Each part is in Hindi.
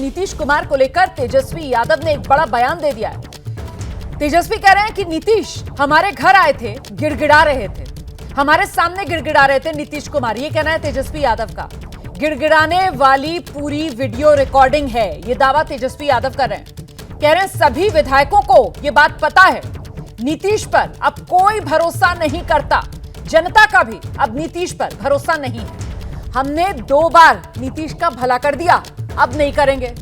नीतीश कुमार को लेकर तेजस्वी यादव ने एक बड़ा बयान दे दिया है। तेजस्वी कह रहे हैं कि नीतीश हमारे घर आए थे, गिड़गिड़ा रहे थे, हमारे सामने गिड़गिड़ा रहे थे नीतीश कुमार। ये कहना है तेजस्वी यादव का। गिड़गिड़ाने वाली पूरी वीडियो रिकॉर्डिंग है, ये दावा तेजस्वी यादव कर रहे हैं। कह रहे हैं सभी विधायकों को ये बात पता है, नीतीश पर अब कोई भरोसा नहीं करता, जनता का भी अब नीतीश पर भरोसा नहीं है। हमने 2 बार नीतीश का भला कर दिया, अब नहीं करेंगे।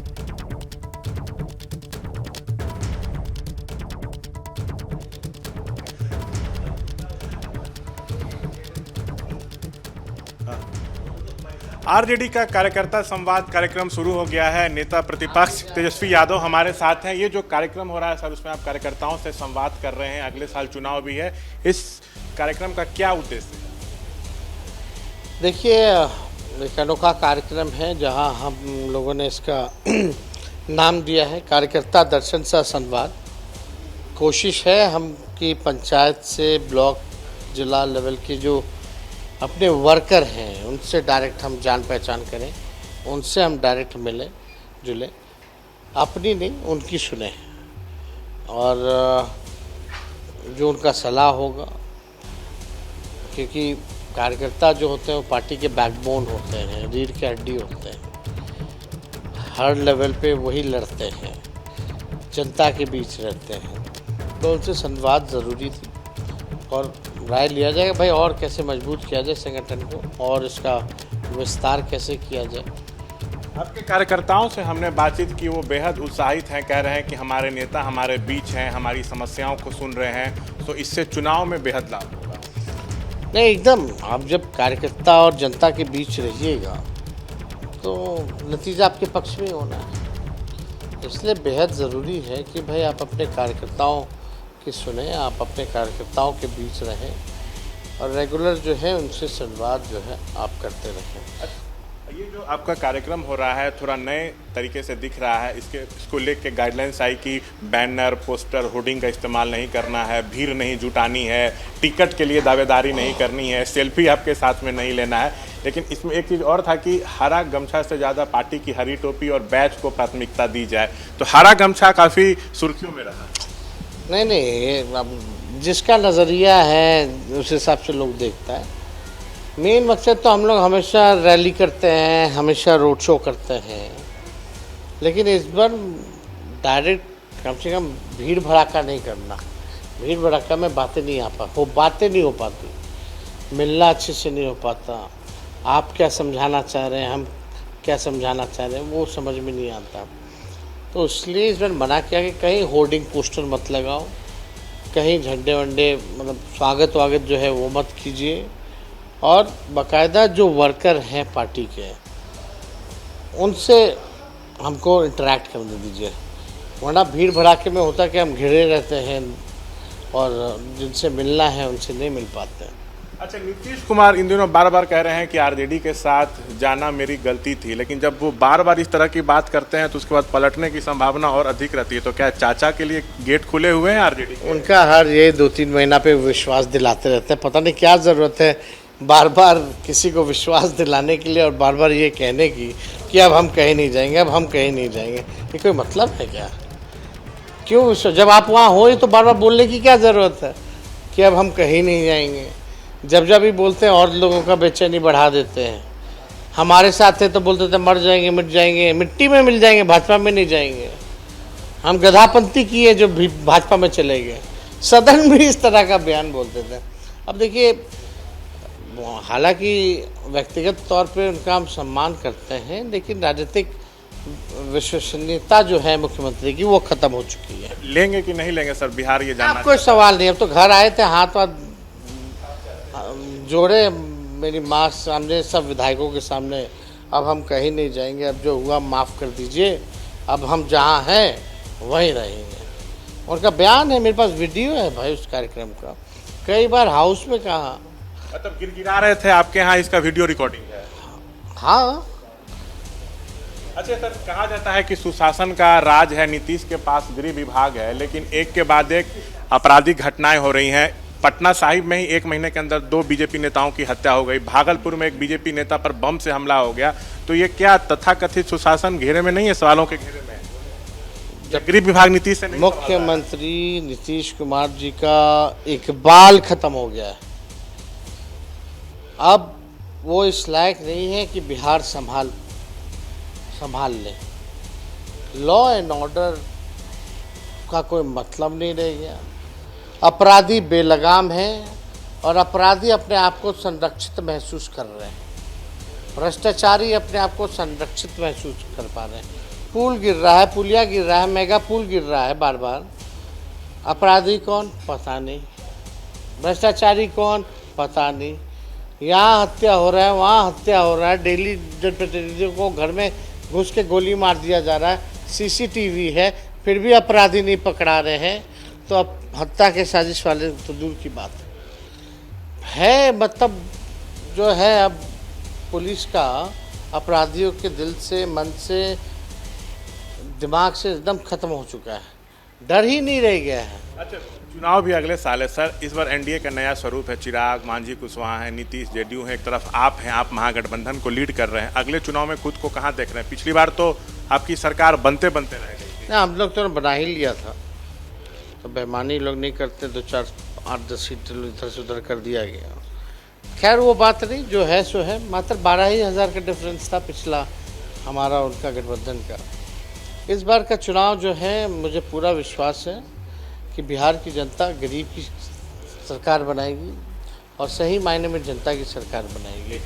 आरजेडी का कार्यकर्ता संवाद कार्यक्रम शुरू हो गया है। नेता प्रतिपक्ष तेजस्वी यादव हमारे साथ हैं। ये जो कार्यक्रम हो रहा है सर, उसमें आप कार्यकर्ताओं से संवाद कर रहे हैं। अगले साल चुनाव भी है, इस कार्यक्रम का क्या उद्देश्य है? देखिए, एक अनोखा कार्यक्रम है जहां हम लोगों ने इसका नाम दिया है कार्यकर्ता दर्शन सा संवाद। कोशिश है हम कि पंचायत से ब्लॉक जिला लेवल के जो अपने वर्कर हैं उनसे डायरेक्ट हम जान पहचान करें, उनसे हम डायरेक्ट मिलें जुलें, अपनी नहीं उनकी सुने और जो उनका सलाह होगा, क्योंकि कार्यकर्ता जो होते हैं वो पार्टी के बैकबोन होते हैं, रीढ़ की हड्डी होते हैं। हर लेवल पे वही लड़ते हैं, जनता के बीच रहते हैं, तो उनसे संवाद ज़रूरी थी और राय लिया जाएगा भाई और कैसे मजबूत किया जाए संगठन को और इसका विस्तार कैसे किया जाए। आपके कार्यकर्ताओं से हमने बातचीत की, वो बेहद उत्साहित हैं, कह रहे हैं कि हमारे नेता हमारे बीच हैं, हमारी समस्याओं को सुन रहे हैं, तो इससे चुनाव में बेहद लाभ होगा। नहीं, एकदम, आप जब कार्यकर्ता और जनता के बीच रहिएगा तो नतीजा आपके पक्ष में होना है। इसलिए बेहद ज़रूरी है कि भाई आप अपने कार्यकर्ताओं की सुने, आप अपने कार्यकर्ताओं के बीच रहें और रेगुलर जो है उनसे संवाद जो है आप करते रहें। ये जो आपका कार्यक्रम हो रहा है थोड़ा नए तरीके से दिख रहा है, इसको लेके गाइडलाइंस आई कि बैनर, पोस्टर, होर्डिंग का इस्तेमाल नहीं करना है, भीड़ नहीं जुटानी है, टिकट के लिए दावेदारी नहीं करनी है, सेल्फी आपके साथ में नहीं लेना है। लेकिन इसमें एक चीज़ और था कि हरा गमछा से ज़्यादा पार्टी की हरी टोपी और बैच को प्राथमिकता दी जाए, तो हरा गमछा काफ़ी सुर्खियों में रहा। नहीं, अब जिसका नज़रिया है उस हिसाब से लोग देखता है। मेन मकसद तो हम लोग हमेशा रैली करते हैं, हमेशा रोड शो करते हैं, लेकिन इस बार डायरेक्ट कम से कम भीड़ भड़ाका नहीं करना। भीड़ भड़ाका में बातें नहीं हो पाती, मिलना अच्छे से नहीं हो पाता। आप क्या समझाना चाह रहे हैं, हम क्या समझाना चाह रहे हैं, वो समझ में नहीं आता। तो इसलिए इस बार मना किया कि कहीं होर्डिंग पोस्टर मत लगाओ, कहीं झंडे वंडे मतलब स्वागत वागत जो है वो मत कीजिए और बाकायदा जो वर्कर हैं पार्टी के उनसे हमको इंटरेक्ट करने दीजिए। वरना भीड़ भड़ाके में होता कि हम घिरे रहते हैं और जिनसे मिलना है उनसे नहीं मिल पाते हैं। अच्छा, नीतीश कुमार इन दिनों बार बार कह रहे हैं कि आरजेडी के साथ जाना मेरी गलती थी, लेकिन जब वो बार बार इस तरह की बात करते हैं तो उसके बाद पलटने की संभावना और अधिक रहती है। तो क्या चाचा के लिए गेट खुले हुए हैं आरजेडी? उनका हर ये 2-3 महीना पे विश्वास दिलाते रहते हैं, पता नहीं क्या ज़रूरत है बार बार किसी को विश्वास दिलाने के लिए और बार बार ये कहने की कि अब हम कहीं नहीं जाएंगे, अब हम कहीं नहीं जाएंगे। ये कोई मतलब है क्या? क्यों जब आप वहाँ हो तो बार बार बोलने की क्या ज़रूरत है कि अब हम कहीं नहीं जाएंगे? जब जब भी बोलते हैं और लोगों का बेचैनी बढ़ा देते हैं। हमारे साथ थे तो बोलते थे मर जाएंगे, मिट जाएंगे, मिट्टी में मिल जाएंगे, भाजपा में नहीं जाएंगे। हम गधापंथी किए जो भाजपा में चले गए, सदन में इस तरह का बयान बोलते थे। अब देखिए, हालांकि व्यक्तिगत तौर पे उनका हम सम्मान करते हैं, लेकिन राजनीतिक विश्वसनीयता जो है मुख्यमंत्री की वो ख़त्म हो चुकी है। लेंगे कि नहीं लेंगे सर बिहार, ये जानना? कोई सवाल नहीं। अब तो घर आए थे, हाथ वाथ जोड़े मेरी माँ सामने, सब विधायकों के सामने, अब हम कहीं नहीं जाएंगे, अब जो हुआ माफ़ कर दीजिए, अब हम जहाँ हैं वहीं रहेंगे। उनका बयान है, मेरे पास वीडियो है भाई उस कार्यक्रम का, कई बार हाउस में कहा। मतलब गिरगिरा रहे थे आपके यहाँ, इसका वीडियो रिकॉर्डिंग है? हाँ। अच्छा सर, कहा जाता है कि सुशासन का राज है, नीतीश के पास गृह विभाग है, लेकिन एक के बाद एक आपराधिक घटनाएं हो रही हैं। पटना साहिब में ही 1 महीने के अंदर 2 बीजेपी नेताओं की हत्या हो गई, भागलपुर में एक बीजेपी नेता पर बम से हमला हो गया। तो ये क्या तथाकथित सुशासन घेरे में नहीं है, सवालों के घेरे में है? जब गृह विभाग नीतीश से नहीं मुख्यमंत्री नीतीश कुमार जी का इकबाल खत्म हो गया है। अब वो इस लायक नहीं है कि बिहार संभाल ले। लॉ एंड ऑर्डर का कोई मतलब नहीं रह गया। अपराधी बेलगाम हैं और अपराधी अपने आप को संरक्षित महसूस कर रहे हैं। भ्रष्टाचारी अपने आप को संरक्षित महसूस कर पा रहे हैं। पुल गिर रहा है, पुलिया गिर रहा है, मेगा पुल गिर रहा है बार बार। अपराधी कौन, पता नहीं। भ्रष्टाचारी कौन, पता नहीं। यहाँ हत्या हो रहा है, वहाँ हत्या हो रहा है। डेली जनप्रतिनिधियों को घर में घुस के गोली मार दिया जा रहा है। सीसीटीवी है, फिर भी अपराधी नहीं पकड़ा रहे हैं। तो अब हत्या के साजिश वाले तो दूर की बात है। मतलब जो है अब पुलिस का अपराधियों के दिल से, मन से, दिमाग से एकदम खत्म हो चुका है। डर ही नहीं रह गया है। अच्छा, चुनाव भी अगले साल है सर। इस बार एनडीए का नया स्वरूप है। चिराग, मांझी कुशवाहा है, नीतीश जेडीयू है, एक तरफ आप हैं, आप महागठबंधन को लीड कर रहे हैं। अगले चुनाव में खुद को कहाँ देख रहे हैं? पिछली बार तो आपकी सरकार बनते बनते रह गई थी। हम लोग तो बना ही लिया था, तो बेईमानी लोग नहीं करते। 2, 4, 8, 10 सीट इधर से उधर कर दिया गया। खैर वो बात नहीं, जो है सो है। मात्र 12,000 का डिफरेंस था पिछला हमारा उनका गठबंधन का। इस बार का चुनाव जो है, मुझे पूरा विश्वास है कि बिहार की जनता गरीब की सरकार बनाएगी और सही मायने में जनता की सरकार बनाएगी।